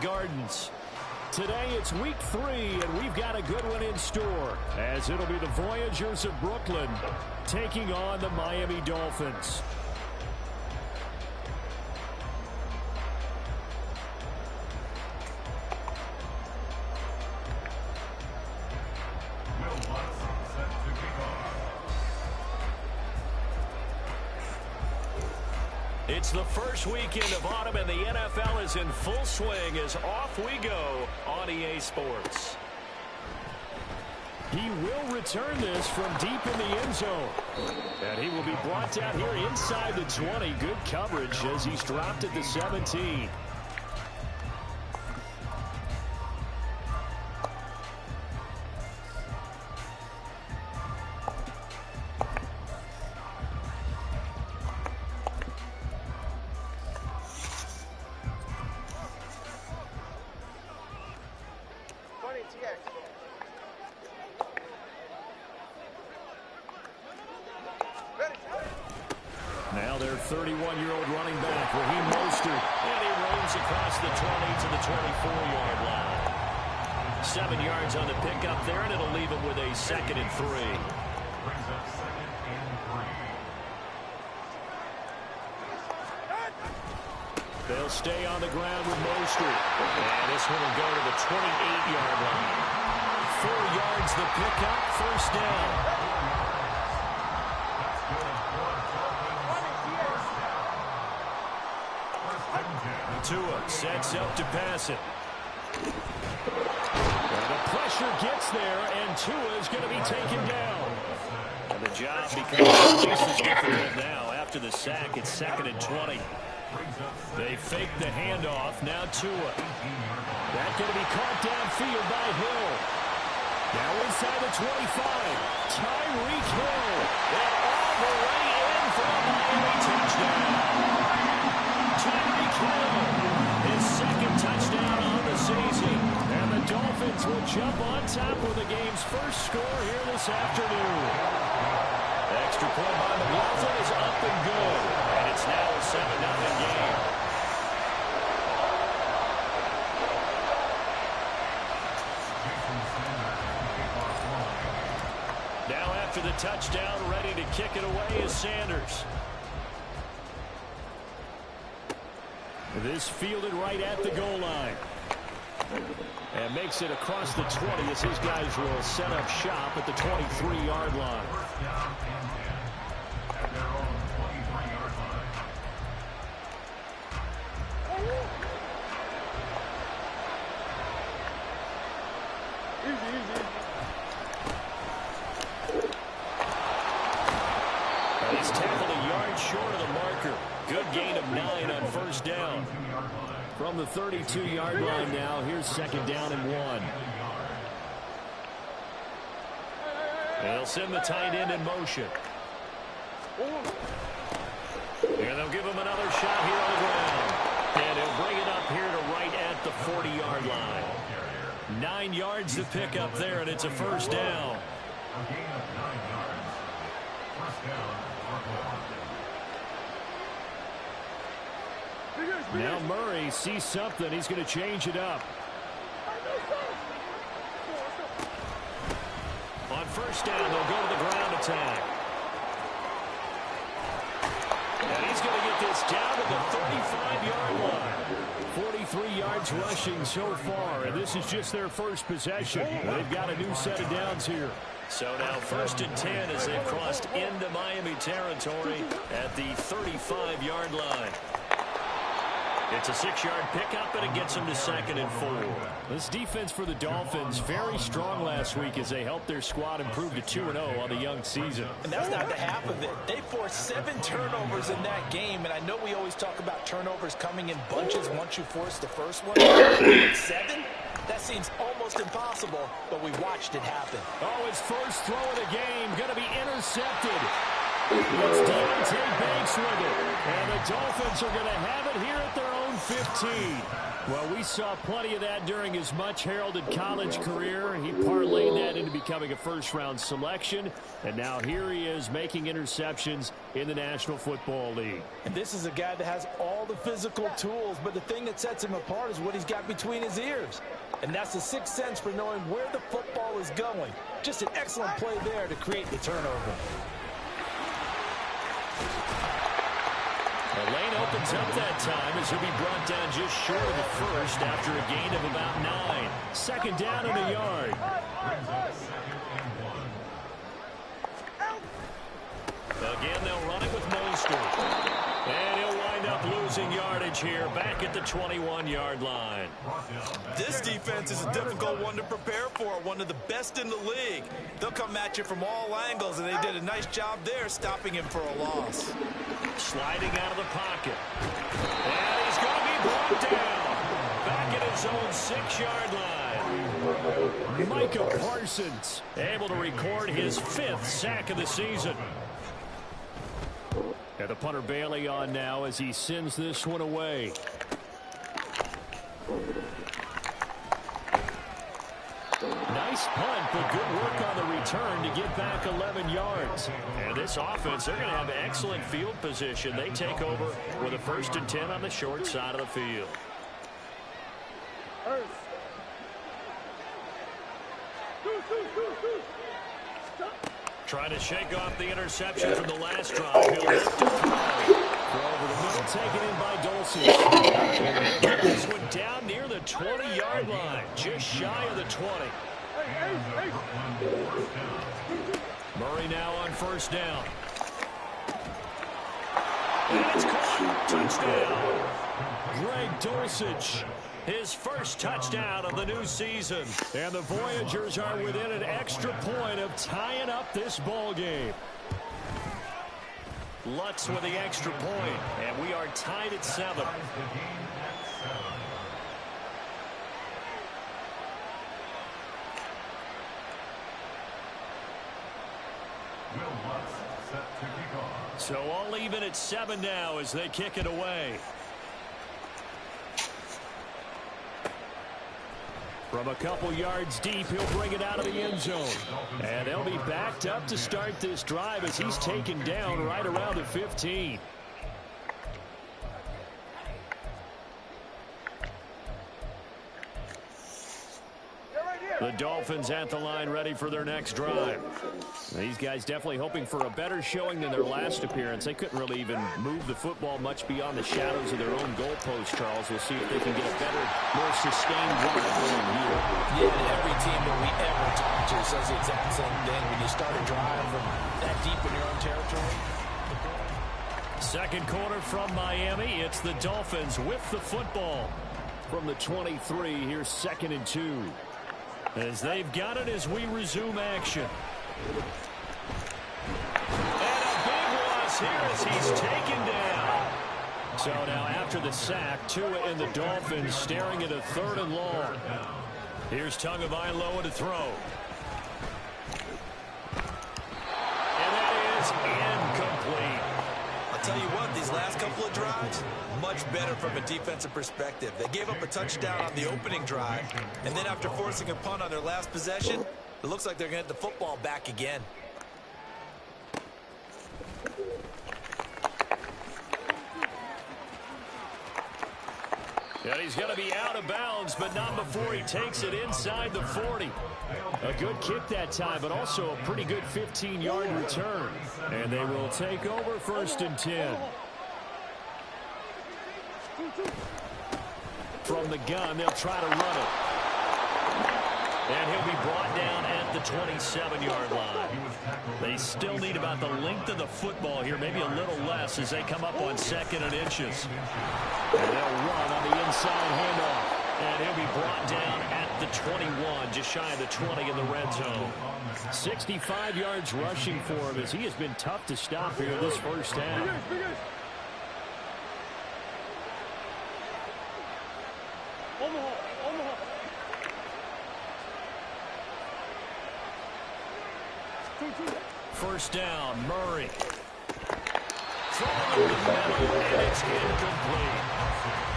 Gardens. Today it's week 3, and we've got a good one in store, as it'll be the Voyagers of Brooklyn taking on the Miami Dolphins. It's the first weekend of autumn, and the NFL is in full swing as off we go on EA Sports. He will return this from deep in the end zone. And he will be brought down here inside the 20. Good coverage as he's dropped at the 17. Now their 31-year-old running back, Raheem Mostert, and he roams across the 20 to the 24-yard line. 7 yards on the pickup there, and it'll leave him with a 2nd and 3. They'll stay on the ground with Mostert. And this one will go to the 28-yard line. 4 yards the pickup, first down. Tua sets up to pass it. And the pressure gets there, and Tua is going to be taken down. And the job becomes just as difficult now. After the sack, it's 2nd and 20. They fake the handoff. Now Tua. That's going to be caught downfield by Hill. Now inside the 25. Tyreek Hill. And all the way in for a Miami touchdown. Tyreek Hill, his 2nd touchdown on the season. And the Dolphins will jump on top with the game's first score here this afternoon. Extra point by McLaughlin is up and good. And it's now a 7-0 game. Now after the touchdown, ready to kick it away is Sanders. This fielded right at the goal line. And makes it across the 20 as his guys will set up shop at the 23-yard line. He's tackled a yard short of the marker. Good gain of 9 on first down. From the 32-yard line now, here's 2nd down and 1. They'll send the tight end in motion. And they'll give him another shot here on the ground. And he'll bring it up here to right at the 40-yard line. 9 yards to pick up there, and it's a first down. Now Murray sees something. He's going to change it up. On first down, they'll go to the ground attack. And he's going to get this down to the 35-yard line. 43 yards rushing so far, and this is just their first possession. They've got a new set of downs here. So now 1st and 10 as they've crossed into Miami territory at the 35-yard line. It's a 6-yard pickup, and it gets them to 2nd and 4. This defense for the Dolphins, very strong last week as they helped their squad improve to 2-0 on the young season. And that's not the half of it. They forced 7 turnovers in that game, and I know we always talk about turnovers coming in bunches once you force the first one. 7? That seems almost impossible, but we watched it happen. Oh, his first throw of the game going to be intercepted. It's Deontay Banks with it. And the Dolphins are going to have it here at their own and 15. Well, we saw plenty of that during his much-heralded college career. He parlayed that into becoming a first-round selection, and now here he is making interceptions in the National Football League. And this is a guy that has all the physical tools, but the thing that sets him apart is what he's got between his ears. And that's the sixth sense for knowing where the football is going. Just an excellent play there to create the turnover. The lane opens up that time as he'll be brought down just short of the first after a gain of about 9. Second down and a yard. Again, they'll run it with Mostert. And he'll wind up losing yardage here back at the 21-yard line. This defense is a difficult one to prepare for, one of the best in the league. They'll come at you from all angles, and they did a nice job there stopping him for a loss. Sliding out of the pocket. And he's going to be brought down. Back at his own 6-yard line. Micah Parsons able to record his 5th sack of the season. And the punter Bailey on now as he sends this one away. Nice punt, but good work on the return to get back 11 yards. And this offense, they're going to have excellent field position. They take over with a 1st and 10 on the short side of the field. Trying to shake off the interception from the last drive. He'll lift to throw. Throw over the middle, taken in by Dulcich. This one down near the 20-yard line, just shy of the 20. Murray now on 1st down. And it's caught. Touchdown. Greg Dulcich. His first touchdown of the new season. And the Voyagers are within an extra point of tying up this ball game. Lutz with the extra point, and we are tied at 7. So all even at 7 now as they kick it away. From a couple yards deep, he'll bring it out of the end zone. And they'll be backed up to start this drive as he's taken down right around the 15. The Dolphins at the line ready for their next drive. These guys definitely hoping for a better showing than their last appearance. They couldn't really even move the football much beyond the shadows of their own goalpost, Charles. We'll see if they can get a better, more sustained drive going here. Yeah, and every team that we ever talk to says the exact same thing. When you start a drive from that deep in your own territory. Second quarter from Miami. It's the Dolphins with the football. From the 23, here's 2nd and 2. As they've got it as we resume action. And a big loss here as he's taken down. So now after the sack, Tua and the Dolphins staring at a 3rd and long. Here's Tagovailoa to throw. And that is incomplete. I'll tell you what, these last couple of drives, much better from a defensive perspective. They gave up a touchdown on the opening drive, and then after forcing a punt on their last possession, it looks like they're going to get the football back again. And he's going to be out of bounds, but not before he takes it inside the 40. A good kick that time, but also a pretty good 15-yard return. And they will take over 1st and 10. From the gun, they'll try to run it. And he'll be brought down at the 27-yard line. They still need about the length of the football here, maybe a little less as they come up on 2nd and inches. And they'll run on the inside handoff. And he'll be brought down at the 21, just shy of the 20 in the red zone. 65 yards rushing for him as he has been tough to stop here this first half. First down, Murray. Throwing over the middle, and it's incomplete.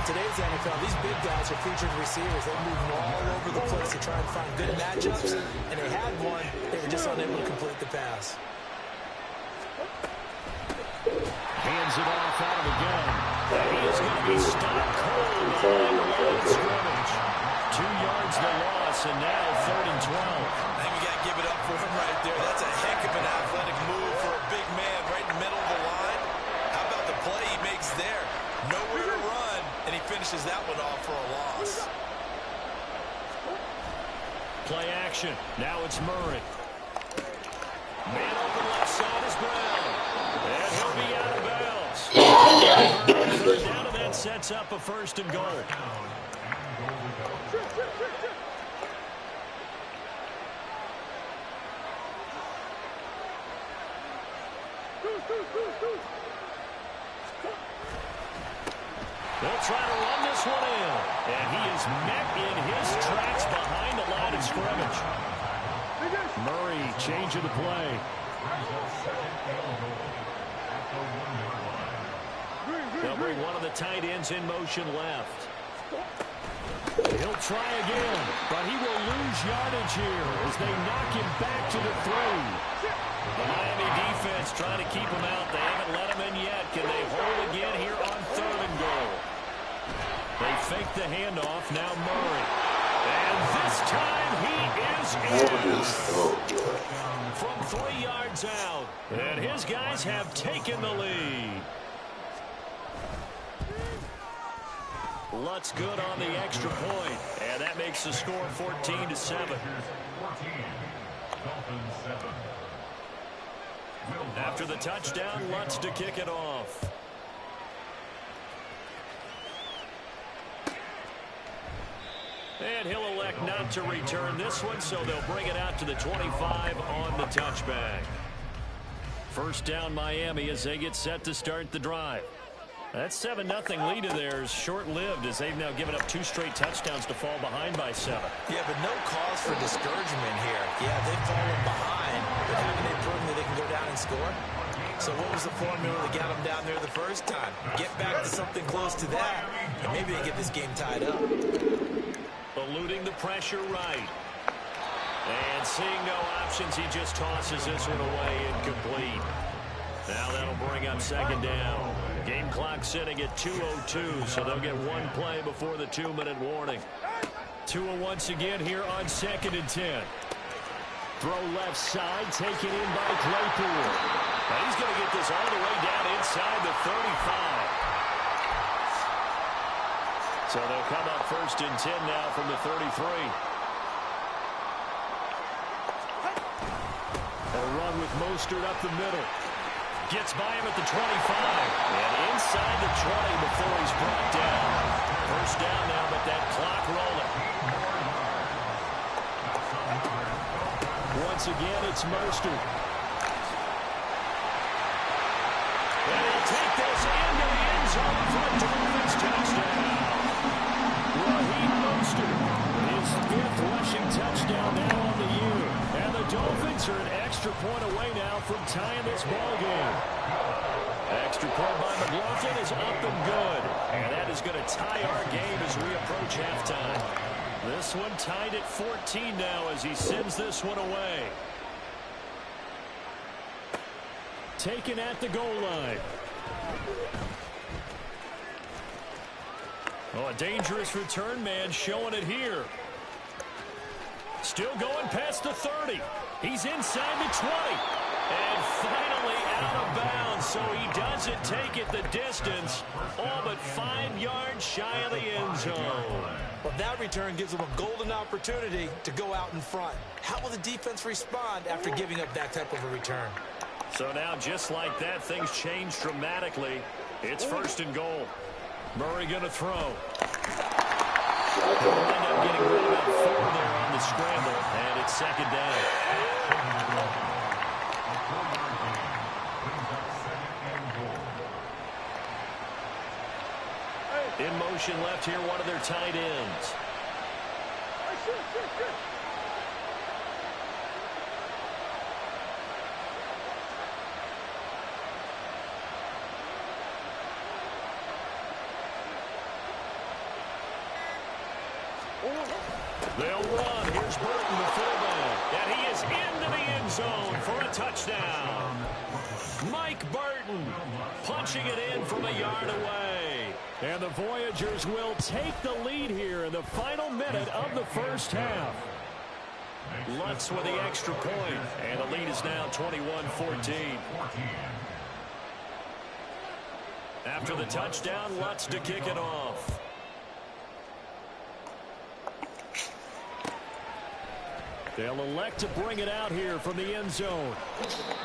Today's NFL, these big guys are featured receivers. They move all over the place to try and find good matchups, and they had one. They were just unable to complete the pass. Hands it off out of the gun. And he is going to be stopped cold behind the line of scrimmage. 2 yards the loss, and now 3rd and 12. I think we got to give it up for him right there. That's a heck of an athletic move for a big man right in the middle of the line. How about the play he makes there? Nowhere to run, and he finishes that one off for a loss. Play action. Now it's Murray. Man open left side is Brown. And he'll be out of bounds. Third down, and that sets up a 1st and goal. They'll try to run this one in. And he is met in his tracks behind the line of scrimmage. Murray changing the play. They'll bring one of the tight ends in motion left. He'll try again, but he will lose yardage here as they knock him back to the 3. The Miami defense trying to keep him out. They haven't let him in yet. Can they hold again here on 3rd and goal? They fake the handoff. Now Murray. And this time he is in. From 3 yards out. And his guys have taken the lead. Lutz good on the extra point. And that makes the score 14-7. After the touchdown, Lutz to kick it off. And he'll elect not to return this one, so they'll bring it out to the 25 on the touchback. 1st down Miami as they get set to start the drive. That 7-0 lead of theirs short-lived as they've now given up 2 straight touchdowns to fall behind by 7. Yeah, but no cause for discouragement here. Yeah, they've fallen behind, but haven't they proven that they can go down and score? So what was the formula that got them down there the first time? Get back to something close to that, and maybe they get this game tied up. Eluding the pressure right. And seeing no options, he just tosses this one away incomplete. Now that'll bring up 2nd down. Game clock sitting at 2:02, so they'll get 1 play before the 2-minute warning. Tua once again here on 2nd and 10. Throw left side, taken in by Claypool. Now he's going to get this all the way down inside the 35. So they'll come up 1st and 10 now from the 33. A run with Mostert up the middle. Gets by him at the 25. And inside the 20 before he's brought down. 1st down now, but that clock rolling. Once again, it's Mostert. And he'll take this into the end zone for a Dolphins touchdown. Raheem Mostert, his 5th rushing touchdown now on the year. And the Dolphins are an extra point away now from tying this ball game. Extra point by McLaughlin is up and good. And that is going to tie our game as we approach halftime. This one tied at 14 now as he sends this one away. Taken at the goal line. Oh, a dangerous return man showing it here. Still going past the 30. He's inside the 20. And finally out of bounds, so he doesn't take it the distance. All but 5 yards shy of the end zone. Well, that return gives them a golden opportunity to go out in front. How will the defense respond after giving up that type of a return? So now, just like that, things change dramatically. It's 1st and goal. Murray going to throw. He'll end up getting rid of about 4 there on the scramble, and it's 2nd down. In motion left here, one of their tight ends. They'll run. Here's Burton, the fullback. And he is into the end zone for a touchdown. Mike Burton punching it in from a yard away. And the Voyagers will take the lead here in the final minute of the first half. Lutz with the extra point, and the lead is now 21-14. After the touchdown, Lutz to kick it off. They'll elect to bring it out here from the end zone.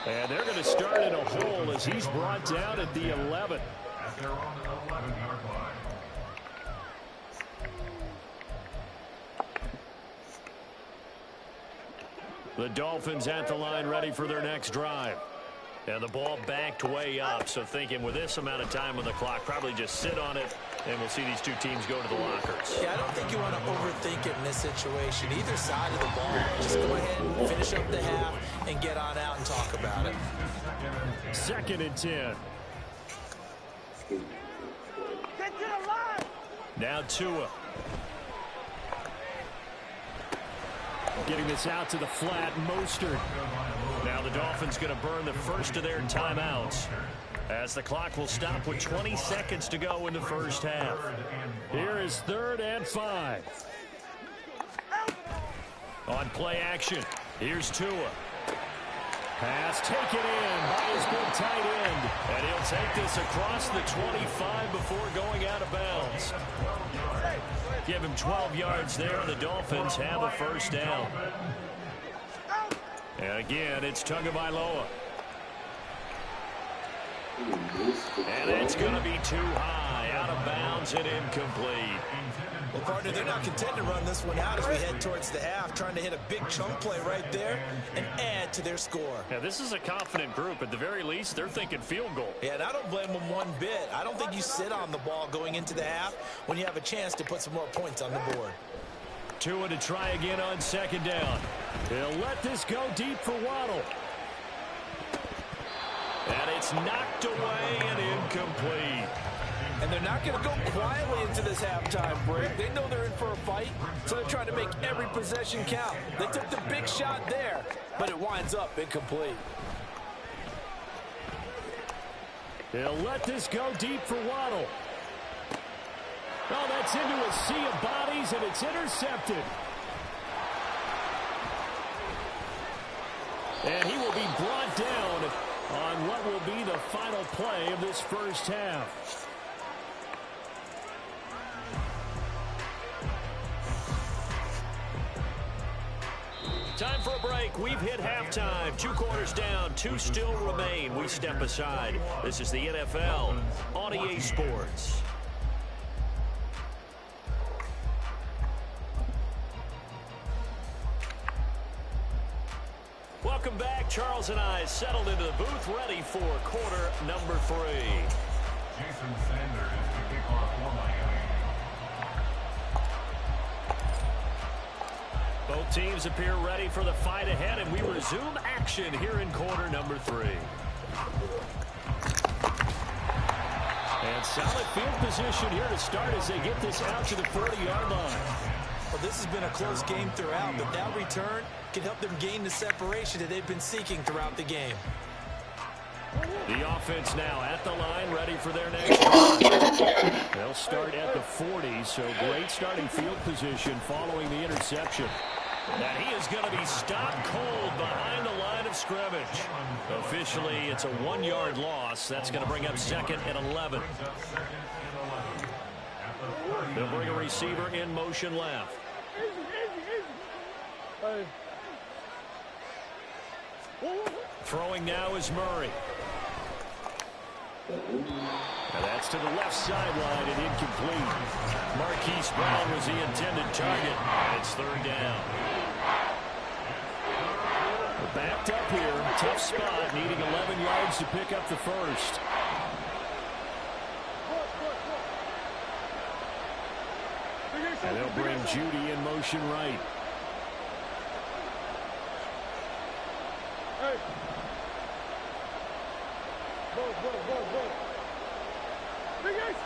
And they're going to start in a hole as he's brought down at the 11. At their own 11-yard line. The Dolphins at the line ready for their next drive. And the ball backed way up, so thinking with this amount of time on the clock, probably just sit on it, and we'll see these two teams go to the lockers. Yeah, I don't think you want to overthink it in this situation. Either side of the ball, just go ahead and finish up the half and get on out and talk about it. 2nd and 10. Get to the line! Now Tua. Getting this out to the flat, Mostert. Now the Dolphins going to burn the first of their timeouts as the clock will stop with 20 seconds to go in the first half. Here is 3rd and 5. On play action, here's Tua. Pass taken in by his big tight end. And he'll take this across the 25 before going out of bounds. Give him 12 yards there, and the Dolphins have a first down. And again, it's Tagovailoa. And it's going to be too high, out of bounds and incomplete. Well, partner, they're not content to run this one out as we head towards the half, trying to hit a big chunk play right there and add to their score. Yeah, this is a confident group. At the very least, they're thinking field goal. Yeah, and I don't blame them one bit. I don't think you sit on the ball going into the half when you have a chance to put some more points on the board. Tua to try again on 2nd down. He'll let this go deep for Waddle. And it's knocked away and incomplete. And they're not going to go quietly into this halftime break. They know they're in for a fight, so they're trying to make every possession count. They took the big shot there, but it winds up incomplete. He'll let this go deep for Waddle. Oh, that's into a sea of bodies, and it's intercepted. And he will be brought down on what will be the final play of this first half. Time for a break. We've hit halftime. 2 quarters down. 2 still remain. We step aside. This is the NFL on EA Sports. Welcome back. Charles and I settled into the booth, ready for quarter number 3. Jason Sanders is the kickoff for Miami. Both teams appear ready for the fight ahead, and we resume action here in quarter number 3. And solid field position here to start as they get this out to the 40-yard line. Well, this has been a close game throughout, but that return can help them gain the separation that they've been seeking throughout the game. The offense now at the line, ready for their next drive. They'll start at the 40, so great starting field position following the interception. And he is going to be stopped cold behind the line of scrimmage. Officially, it's a 1-yard loss. That's going to bring up 2nd and 11. They'll bring a receiver in motion left. Throwing now is Murray. And that's to the left sideline and incomplete. Marquise Brown was the intended target. And it's 3rd down. We're backed up here. Tough spot, needing 11 yards to pick up the first. And they'll bring Judy in motion right. Hey. Go. Big Ace.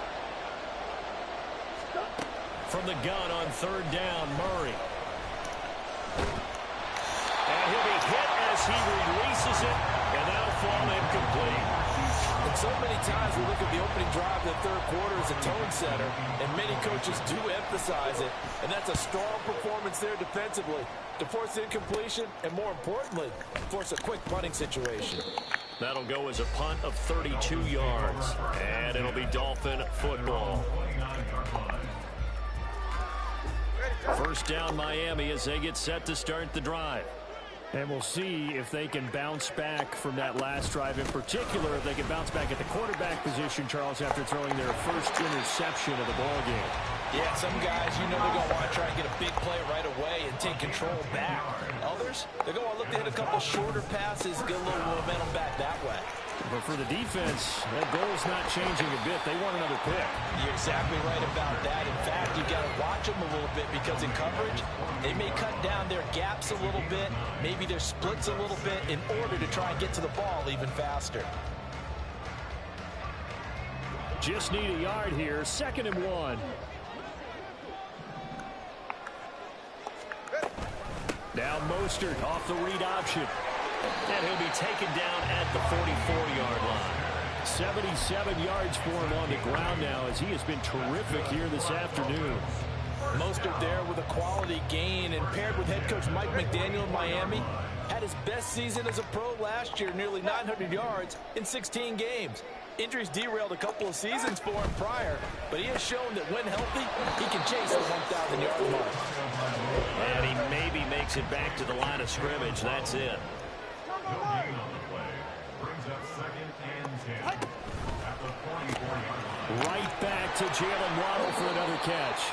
Stop. From the gun on third down, Murray. And he'll be hit as he releases it, and that'll fall incomplete. And so many times we look at the opening drive of the third quarter as a tone setter, and many coaches do emphasize it, and that's a strong performance there defensively to force incompletion and, more importantly, force a quick punting situation. That'll go as a punt of 32 yards, and it'll be Dolphin football. First down, Miami, as they get set to start the drive. And we'll see if they can bounce back from that last drive. In particular, if they can bounce back at the quarterback position, Charles, after throwing their first interception of the ballgame. Yeah, some guys, you know, they're going to want to try and get a big play right away and take control back. Others, they're going to look to hit a couple shorter passes, get a little momentum back that way. But for the defense, that goal's not changing a bit. They want another pick. You're exactly right about that. In fact, you've got to watch them a little bit because in coverage, they may cut down their gaps a little bit, maybe their splits a little bit in order to try and get to the ball even faster. Just need a yard here. 2nd and 1. Now Mostert off the read option. And he'll be taken down at the 44-yard line. 77 yards for him on the ground now as he has been terrific here this afternoon. Mostert there with a quality gain, and paired with head coach Mike McDaniel in Miami, had his best season as a pro last year, nearly 900 yards in 16 games. Injuries derailed a couple of seasons for him prior, but he has shown that when healthy, he can chase the 1,000-yard mark. And he maybe makes it back to the line of scrimmage. That's it. Right back to Jalen Waddle for another catch.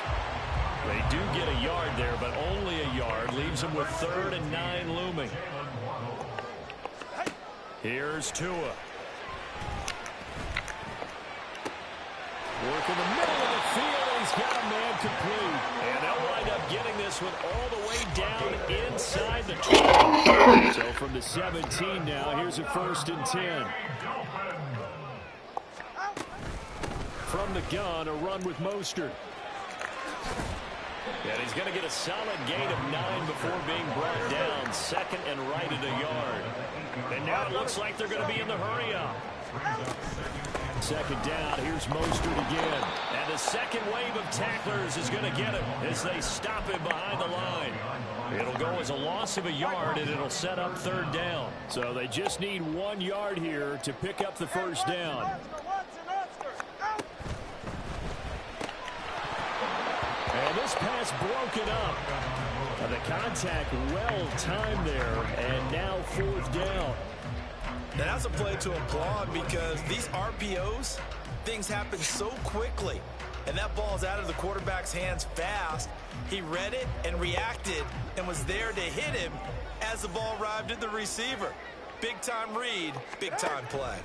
They do get a yard there, but only a yard. Leaves them with 3rd and 9 looming. Here's Tua. Work in the middle of the field, and he's got a man complete. And they'll wind up getting this one all the way down inside the 20. So from the 17 now, here's a 1st and 10. From the gun, a run with Mostert. And he's going to get a solid gain of 9 before being brought down. 2nd and right at a yard. And now it looks like they're going to be in the hurry-up. 2nd down, here's Mostert again. And the second wave of tacklers is going to get him as they stop him behind the line. It'll go as a loss of a yard, and it'll set up 3rd down. So they just need 1 yard here to pick up the 1st down. And this pass broken up. And the contact well timed there, and now 4th down. Now that's a play to applaud because these RPOs, things happen so quickly. And that ball's out of the quarterback's hands fast. He read it and reacted and was there to hit him as the ball arrived at the receiver. Big-time read, big-time play.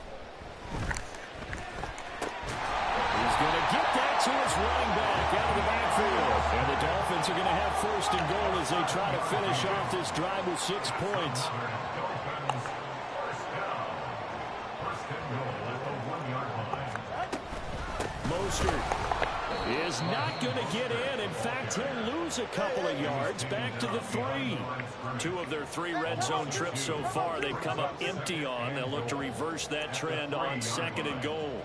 He's going to get that to his running back out of the backfield. And the Dolphins are going to have 1st and goal as they try to finish off this drive with 6 points. Mostert is not going to get in. In fact, he'll lose a couple of yards back to the 3. 2 of their 3 red zone trips so far they've come up empty on. They'll look to reverse that trend on 2nd and goal.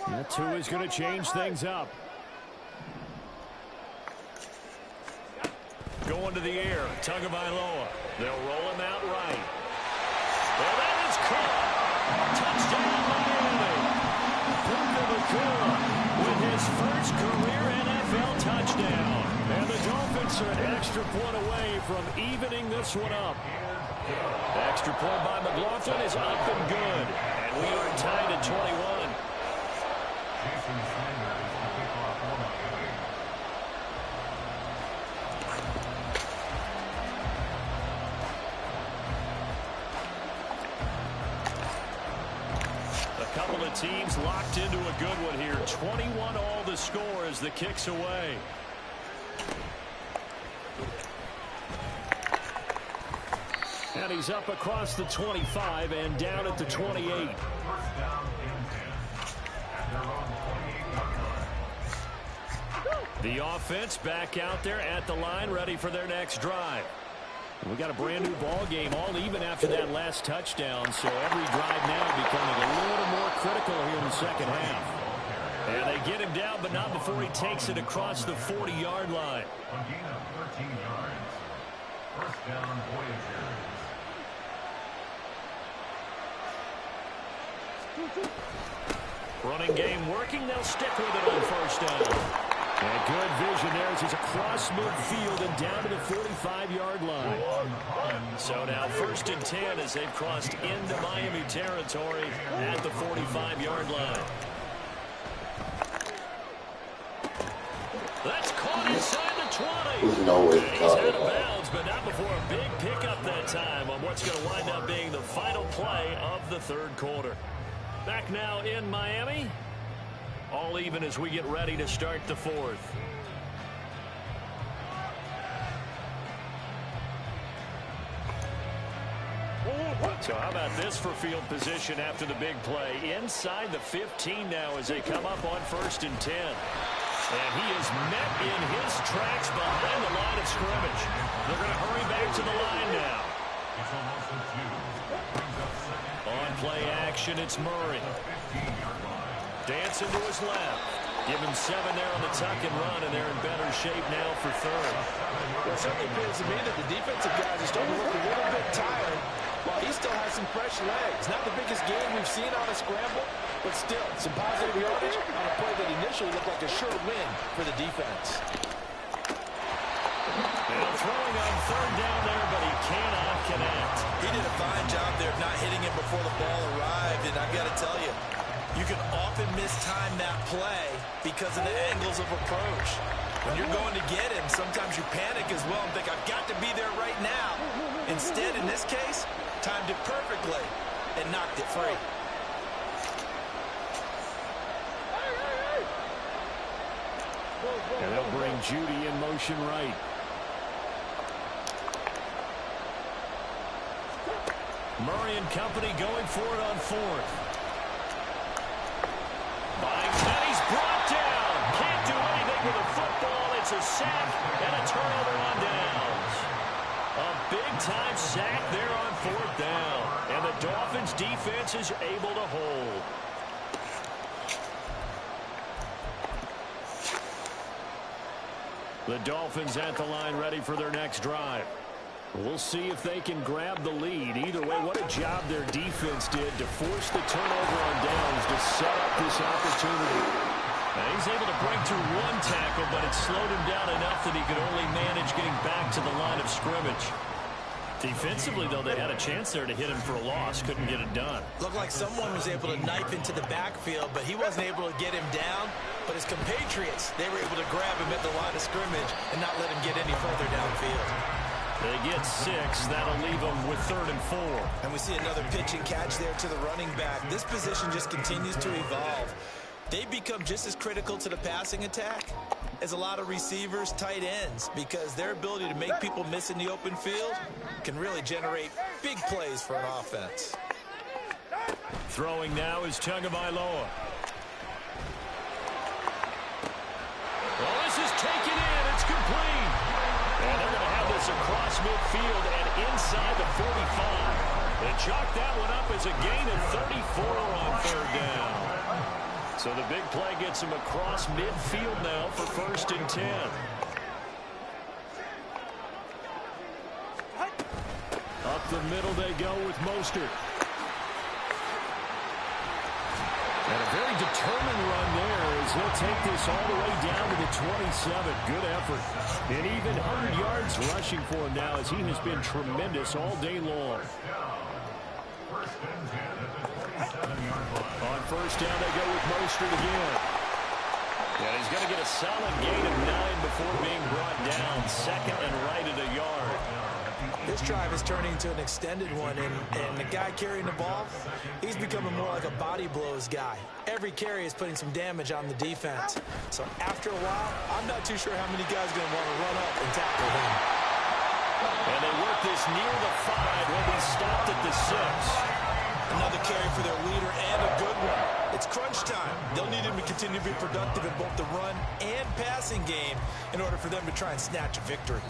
That 2 is going to change things up. Going to the air, Tagovailoa. They'll roll him out right. Well, that is caught. Touchdown, Miami. With his first career NFL touchdown. And the Dolphins are an extra point away from evening this one up. The extra point by McLaughlin is up and good. And we are tied at 21. Couple of teams locked into a good one here. 21 all the score as the kick's away. And he's up across the 25 and down at the 28. The offense back out there at the line, ready for their next drive. We got a brand new ball game, all even after that last touchdown, so every drive now becoming a little more critical here in the second half. And they get him down, but not before he takes it across the 40-yard line. A gain of 13 yards. First down, Voyagers. Running game working. They'll stick with it on first down. And good vision there as he's across midfield and down to the 45-yard line. So now 1st and 10 as they've crossed into Miami territory at the 45-yard line. That's caught inside the 20. There's no way to He's call out it. of bounds, but not before a big pickup that time on what's going to wind up being the final play of the 3rd quarter. Back now in Miami. All even as we get ready to start the 4th. So how about this for field position after the big play? Inside the 15 now as they come up on 1st and 10. And he is met in his tracks behind the line of scrimmage. They're going to hurry back to the line now. On play action, it's Murray. Dancing to his left. Give him 7 there on the tuck and run, and they're in better shape now for 3rd. Well, it certainly appears to me that the defensive guys are starting to look a little bit tired while he still has some fresh legs. Not the biggest game we've seen on a scramble, but still some positive yardage on a play that initially looked like a sure win for the defense. And throwing on 3rd down there, but he cannot connect. He did a fine job there of not hitting him before the ball arrived, and I've got to tell you, you can often mistime that play because of the angles of approach. When you're going to get him, sometimes you panic as well and think, I've got to be there right now. Instead, in this case, timed it perfectly and knocked it free. And they'll bring Judy in motion right. Murray and company going for it on 4th. And he's brought down. Can't do anything with a football. It's a sack and a turnover on downs. A big-time sack there on 4th down. And the Dolphins' defense is able to hold. The Dolphins at the line ready for their next drive. We'll see if they can grab the lead. Either way, what a job their defense did to force the turnover on downs to set up this opportunity. Now he's able to break through 1 tackle, but it slowed him down enough that he could only manage getting back to the line of scrimmage. Defensively, though, they had a chance there to hit him for a loss. Couldn't get it done. Looked like someone was able to knife into the backfield, but he wasn't able to get him down. But his compatriots, they were able to grab him at the line of scrimmage and not let him get any further downfield. They get 6. That'll leave them with 3rd and 4. And we see another pitch and catch there to the running back. This position just continues to evolve. They become just as critical to the passing attack as a lot of receivers, tight ends, because their ability to make people miss in the open field can really generate big plays for an offense. Throwing now is Tagovailoa. Well, this is taken in. It's complete. And they're going to have this across midfield and inside the 45. They chalk that one up as a gain of 34 on 3rd down. So the big play gets them across midfield now for 1st and 10. Up the middle they go with Mostert. And a very determined run there as he'll take this all the way down to the 27. Good effort. And even 100 yards rushing for him now as he has been tremendous all day long. On 1st down, they go with Mostert again. And he's going to get a solid gain of 9 before being brought down. 2nd and right at a yard. This drive is turning into an extended one, and the guy carrying the ball, he's becoming more like a body blows guy. Every carry is putting some damage on the defense. So after a while, I'm not too sure how many guys are going to want to run up and tackle him. And they work this near the 5 when we stopped at the 6. Another carry for their leader and a good one. It's crunch time. They'll need him to continue to be productive in both the run and passing game in order for them to try and snatch a victory.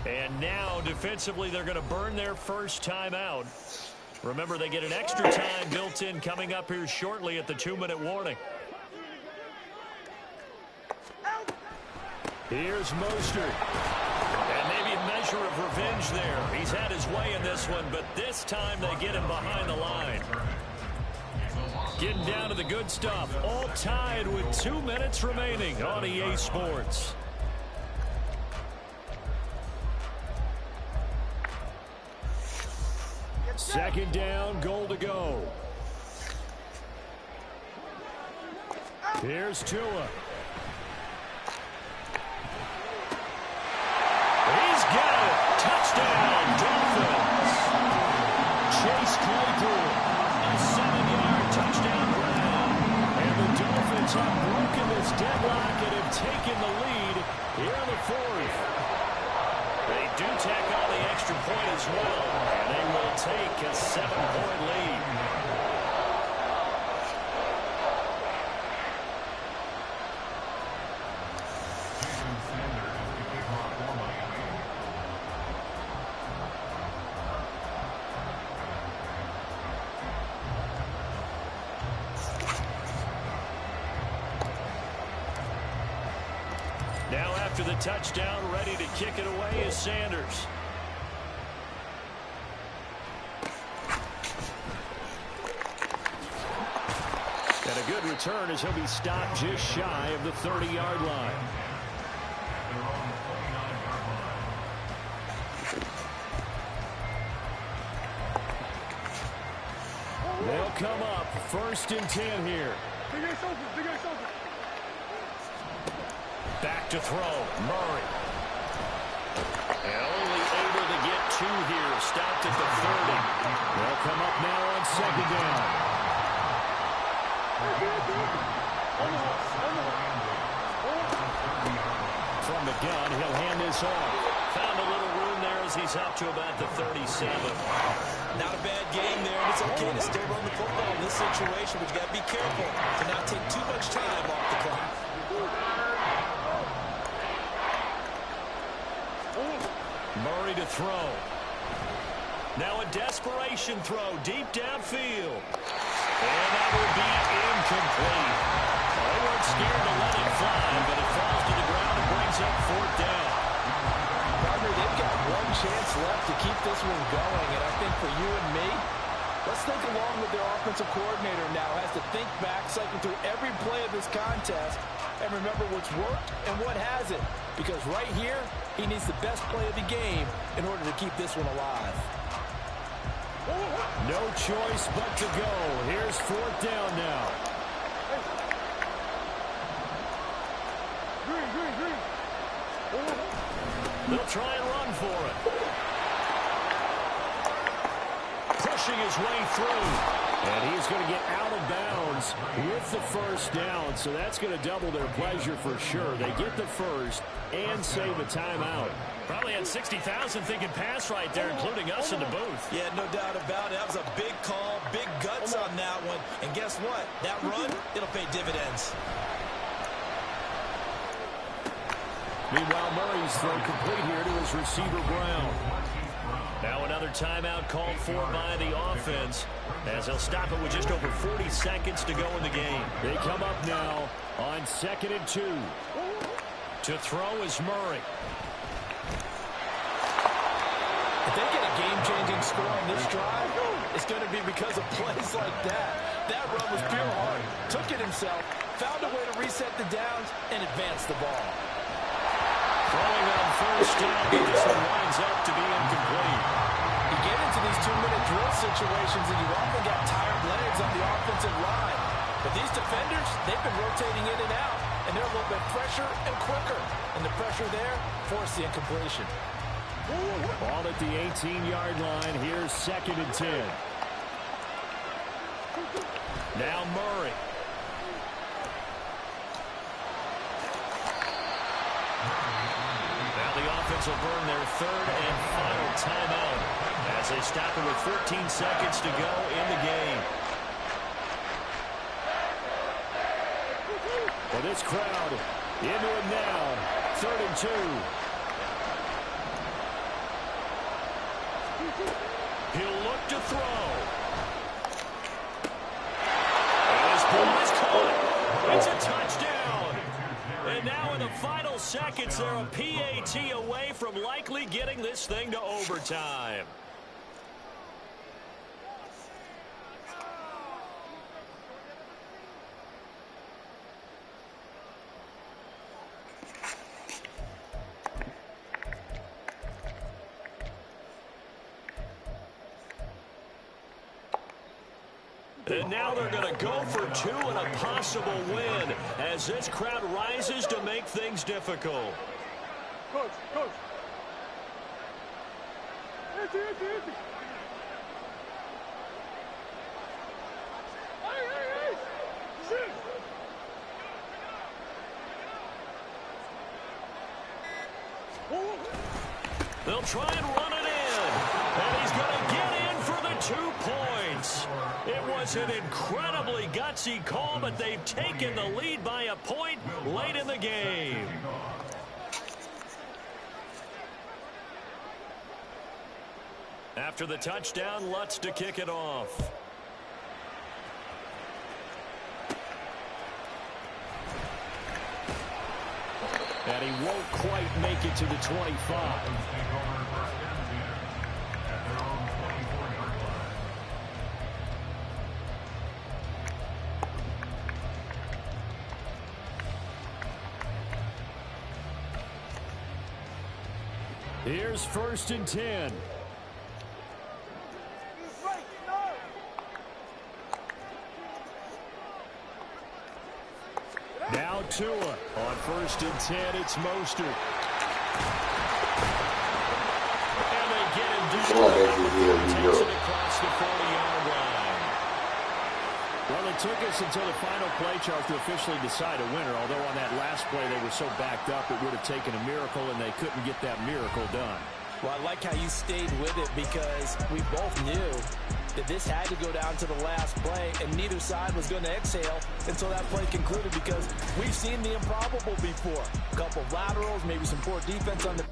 And now, defensively, they're going to burn their first timeout. Remember, they get an extra time built in coming up here shortly at the 2-minute warning. Here's Mostert. And maybe a measure of revenge there. He's had his way in this one, but this time they get him behind the line. Getting down to the good stuff. All tied with 2 minutes remaining on EA Sports. Second down, goal to go. Here's Tua. He's got it. Touchdown, Dolphins. Chase Claypool. A 7-yard touchdown grab. And the Dolphins have broken this deadlock and have taken the lead here in the fourth. They do tack on the extra point as well, and they will take a 7-point lead. Now after the touchdown, ready to kick it away is Sanders. And a good return as he'll be stopped just shy of the 30-yard line. They'll come up 1st and 10 here. Back to throw, Murray. And only able to get 2 here, stopped at the 30. They'll come up now on 2nd down. From the gun, he'll hand this off. Found a little room there as he's up to about the 37. Not a bad game there, and it's okay to still run the football in this situation, but you got to be careful to not take too much time off the clock. Murray to throw. Now a desperation throw deep downfield. And that will be incomplete. They weren't scared to let it fly, but it falls to the ground and brings up 4th down. Partner, they've got one chance left to keep this one going, and I think for you and me, let's think along with their offensive coordinator now. Has to think back, cycle through every play of this contest, and remember what's worked and what hasn't. Because right here, he needs the best play of the game in order to keep this one alive. No choice but to go. Here's 4th down now. They'll try and run for it. Pushing his way through. And he's going to get out of bounds with the 1st down, so that's going to double their pleasure for sure. They get the 1st and save a timeout. Probably had 60,000 thinking pass right there, including us in the booth. Yeah, no doubt about it. That was a big call, big guts on that one. And guess what? That run, it'll pay dividends. Meanwhile, Murray's throw complete here to his receiver, Brown. Now another timeout called for by the offense, as they'll stop it with just over 40 seconds to go in the game. They come up now on 2nd and 2. To throw is Murray. If they get a game-changing score on this drive, it's going to be because of plays like that. That run was pure heart. Took it himself, found a way to reset the downs, and advance the ball. Throwing on 1st down, but this one winds up to be incomplete. You get into these 2-minute drill situations, and you often got tired legs on the offensive line. But these defenders, they've been rotating in and out, and they're a little bit fresher and quicker. And the pressure there forced the incompletion. Ball at the 18-yard line. Here's 2nd and 10. Now Murray. Now the offense will burn their 3rd and final timeout as they stop it with 14 seconds to go in the game. Well, this crowd into it now. 3rd and 2. He'll look to throw. And his ball is caught. It's a touchdown. And now in the final seconds, they're a PAT away from likely getting this thing to overtime. And now they're going to go for 2 and a possible win as this crowd rises to make things difficult. Coach. Empty. Hey. Shoot. They'll try and run it in. And he's going to get in for the 2 points. It was an incredibly gutsy call, but they've taken the lead by a point late in the game. After the touchdown, Lutz to kick it off. And he won't quite make it to the 25. Here's 1st and 10. Now Tua on 1st and 10. It's Mostert. And they get him takes it across the 40-yard line. Well, it took us until the final play chart to officially decide a winner, although on that last play they were so backed up it would have taken a miracle, and they couldn't get that miracle done. Well, I like how you stayed with it because we both knew that this had to go down to the last play, and neither side was going to exhale until that play concluded because we've seen the improbable before. A couple of laterals, maybe some poor defense on the